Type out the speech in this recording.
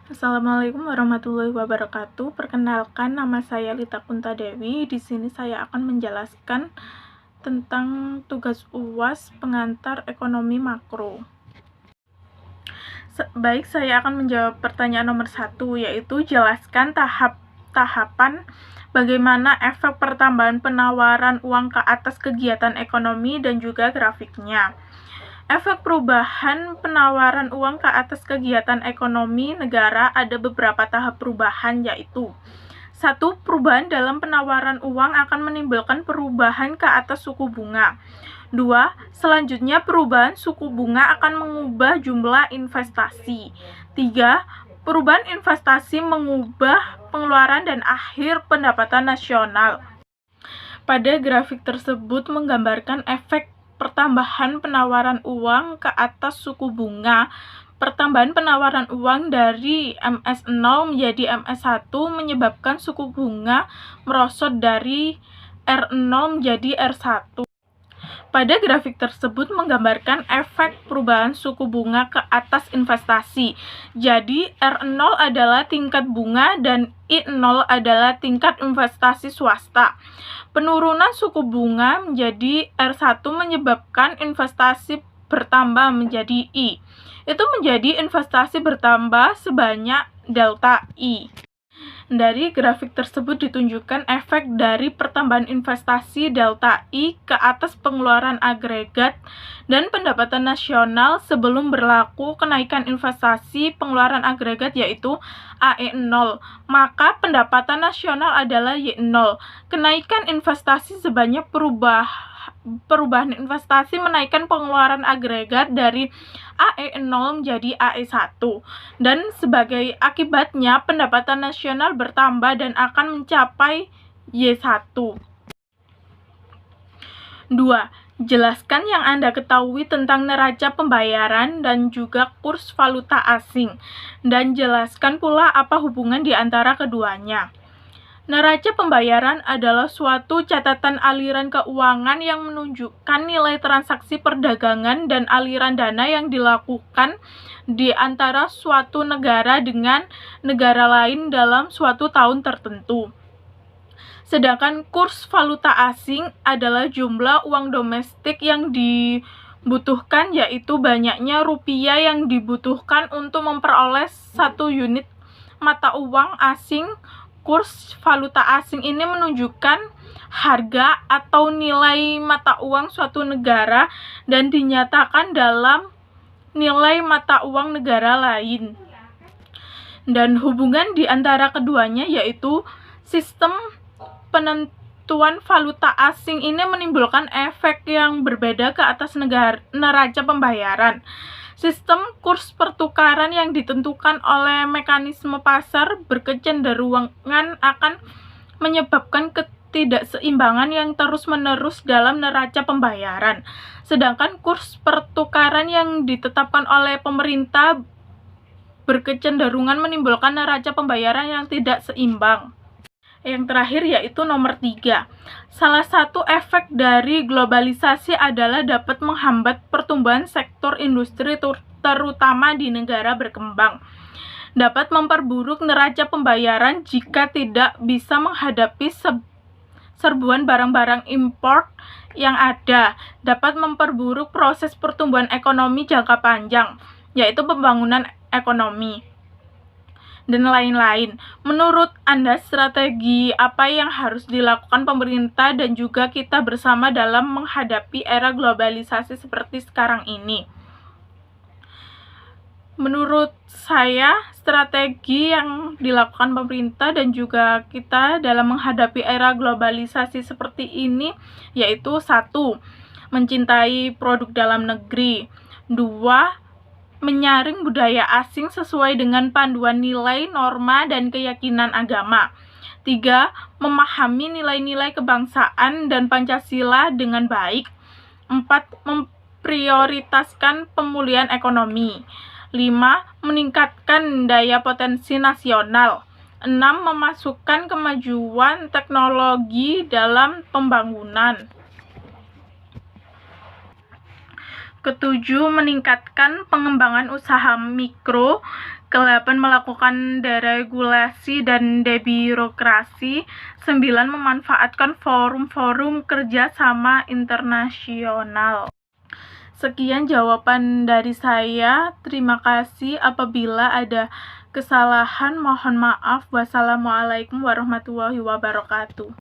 Assalamualaikum warahmatullahi wabarakatuh. Perkenalkan, nama saya Lita Kunta Dewi. Di sini saya akan menjelaskan tentang tugas UAS pengantar ekonomi makro. Baik, saya akan menjawab pertanyaan nomor 1, yaitu jelaskan tahapan bagaimana efek pertambahan penawaran uang ke atas kegiatan ekonomi dan juga grafiknya. Efek perubahan penawaran uang ke atas kegiatan ekonomi negara ada beberapa tahap perubahan, yaitu 1. Perubahan dalam penawaran uang akan menimbulkan perubahan ke atas suku bunga. 2. Selanjutnya, perubahan suku bunga akan mengubah jumlah investasi. 3. Perubahan investasi mengubah pengeluaran dan akhir pendapatan nasional. Pada grafik tersebut menggambarkan efek pertambahan penawaran uang ke atas suku bunga. Pertambahan penawaran uang dari MS0 menjadi MS1 menyebabkan suku bunga merosot dari R0 menjadi R1. Pada grafik tersebut menggambarkan efek perubahan suku bunga ke atas investasi. Jadi, R0 adalah tingkat bunga dan I0 adalah tingkat investasi swasta. Penurunan suku bunga menjadi R1 menyebabkan investasi bertambah menjadi I. Itu menjadi investasi bertambah sebanyak delta I. Dari grafik tersebut ditunjukkan efek dari pertambahan investasi delta I ke atas pengeluaran agregat dan pendapatan nasional sebelum berlaku kenaikan investasi pengeluaran agregat yaitu AE0, maka pendapatan nasional adalah Y0. Kenaikan investasi sebanyak perubahan investasi menaikkan pengeluaran agregat dari AE0 menjadi AE1 dan sebagai akibatnya pendapatan nasional bertambah dan akan mencapai Y1. 2. Jelaskan yang Anda ketahui tentang neraca pembayaran dan juga kurs valuta asing, dan jelaskan pula apa hubungan di antara keduanya. Neraca pembayaran adalah suatu catatan aliran keuangan yang menunjukkan nilai transaksi perdagangan dan aliran dana yang dilakukan di antara suatu negara dengan negara lain dalam suatu tahun tertentu. Sedangkan kurs valuta asing adalah jumlah uang domestik yang dibutuhkan, yaitu banyaknya rupiah yang dibutuhkan untuk memperoleh satu unit mata uang asing. Kurs valuta asing ini menunjukkan harga atau nilai mata uang suatu negara dan dinyatakan dalam nilai mata uang negara lain. Dan hubungan di antara keduanya yaitu sistem penentuan valuta asing ini menimbulkan efek yang berbeda ke atas neraca pembayaran. Sistem kurs pertukaran yang ditentukan oleh mekanisme pasar berkecenderungan akan menyebabkan ketidakseimbangan yang terus-menerus dalam neraca pembayaran. Sedangkan kurs pertukaran yang ditetapkan oleh pemerintah berkecenderungan menimbulkan neraca pembayaran yang tidak seimbang. Yang terakhir yaitu nomor 3. Salah satu efek dari globalisasi adalah dapat menghambat pertumbuhan sektor industri terutama di negara berkembang. Dapat memperburuk neraca pembayaran jika tidak bisa menghadapi serbuan barang-barang impor yang ada. Dapat memperburuk proses pertumbuhan ekonomi jangka panjang, yaitu pembangunan ekonomi dan lain-lain. Menurut Anda, strategi apa yang harus dilakukan pemerintah dan juga kita bersama dalam menghadapi era globalisasi seperti sekarang ini? Menurut saya, strategi yang dilakukan pemerintah dan juga kita dalam menghadapi era globalisasi seperti ini yaitu 1. Mencintai produk dalam negeri. 2. Menyaring budaya asing sesuai dengan panduan nilai, norma, dan keyakinan agama. 3. Memahami nilai-nilai kebangsaan dan Pancasila dengan baik. 4. Memprioritaskan pemulihan ekonomi. 5. Meningkatkan daya potensi nasional. 6. Memasukkan kemajuan teknologi dalam pembangunan. 7. Meningkatkan pengembangan usaha mikro. ke-8 melakukan deregulasi dan debirokrasi. 9 memanfaatkan forum-forum kerjasama internasional. Sekian jawaban dari saya. Terima kasih. Apabila ada kesalahan, mohon maaf. Wassalamualaikum warahmatullahi wabarakatuh.